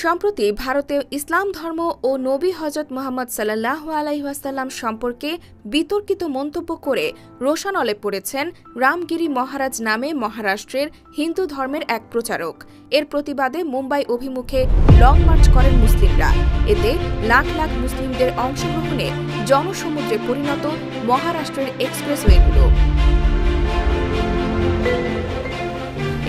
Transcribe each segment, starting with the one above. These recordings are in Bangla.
সম্প্রতি ভারতে ইসলাম ধর্ম ও নবী হজরত মুহাম্মদ সাল্লাল্লাহু আলাইহি ওয়াসাল্লাম সম্পর্কে বিতর্কিত মন্তব্য করে রোষানলে পড়েছেন রামগিরি মহারাজ নামে মহারাষ্ট্রের হিন্দু ধর্মের এক প্রচারক। এর প্রতিবাদে মুম্বাই অভিমুখে লং মার্চ করেন মুসলিমরা। এতে লাখ লাখ মুসলিমদের অংশগ্রহণে জনসমুদ্রে পরিণত মহারাষ্ট্রের এক্সপ্রেসওয়েগুলো।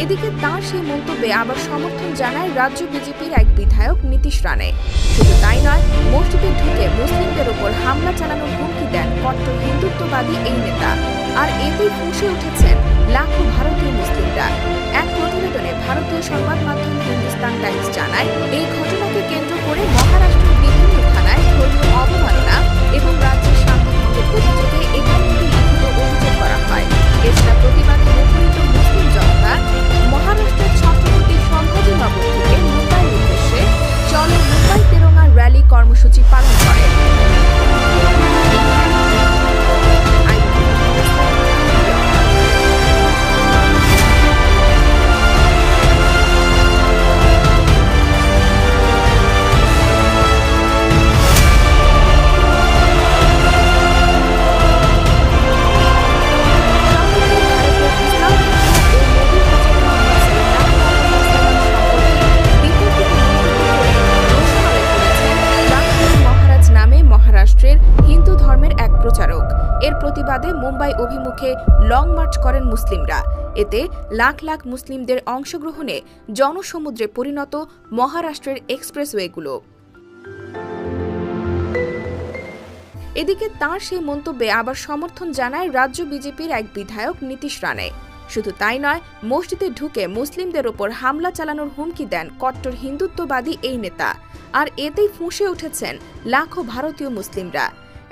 এদিকে তাঁর সেই মন্তব্যে আবার সমর্থন জানায় রাজ্য বিজেপির এক বিধায়ক নীতিশ রানে। শুধু তাই নয়, মসজিদে ঢুকে মুসলিমদের ওপর হামলা চালানোর হুমকি দেন কট্টর হিন্দুত্ববাদী এই নেতা। আর এতেই ফুঁসে উঠেছেন লাখো ভারতীয় মুসলিমরা। এক প্রতিবেদনে ভারতীয় সংবাদ মাধ্যম হিন্দুস্তান টাইমস জানায়, এই ঘটনাকে কেন্দ্র করে মহারাষ্ট্রের বিভিন্ন থানায় ধর্মীয় অবমাননা এবং রাজ্যের শান্তি ভঙ্গের অভিযোগে 91টি লিখিত অভিযোগ করা হয়। এছাড়া প্রতিবাদে মুখরিত মুসলিম জনতা মহারাষ্ট্রের ছত্রপতি সম্ভাজিনগর থেকে মুম্বাইয়ের উদ্দেশ্যে চলো মুম্বাই তেরঙ্গা র্যালি কর্মসূচি পালন করে। মহারাষ্ট্রের হিন্দু ধর্মের এক প্রচারক। এর প্রতিবাদে মুম্বাই অভিমুখে লং মার্চ করেন মুসলিমরা। এতে লাখ লাখ মুসলিমদের অংশগ্রহণে জনসমুদ্রে পরিণত মহারাষ্ট্রের এক্সপ্রেসওয়েগুলো। এদিকে তাঁর সেই মন্তব্যে আবার সমর্থন জানায় রাজ্য বিজেপির এক বিধায়ক নীতিশ রানে। শুধু তাই নয়, মসজিদে ঢুকে মুসলিমদের ওপর হামলা চালানোর হুমকি দেন কট্টর হিন্দুত্ববাদী এই নেতা। আর এতেই ফুঁসে উঠেছেন লাখো ভারতীয় মুসলিমরা।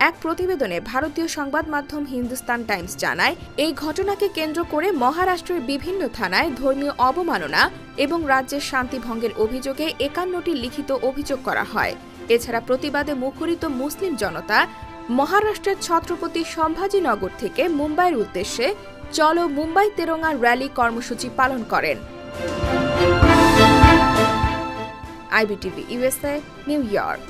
এক প্রতিবেদনে ভারতীয় সংবাদ মাধ্যম হিন্দুস্তান টাইমস জানায়, এই ঘটনাকে কেন্দ্র করে মহারাষ্ট্রের বিভিন্ন থানায় ধর্মীয় অবমাননা এবং রাজ্যের শান্তি ভঙ্গের অভিযোগে 51টি লিখিত অভিযোগ করা হয়। এছাড়া প্রতিবাদে মুখরিত মুসলিম জনতা মহারাষ্ট্রের ছত্রপতি সম্ভাজিনগর থেকে মুম্বাইয়ের উদ্দেশ্যে চলো মুম্বাই তেরঙ্গা র্যালি কর্মসূচি পালন করেন। IBTV USA, new York.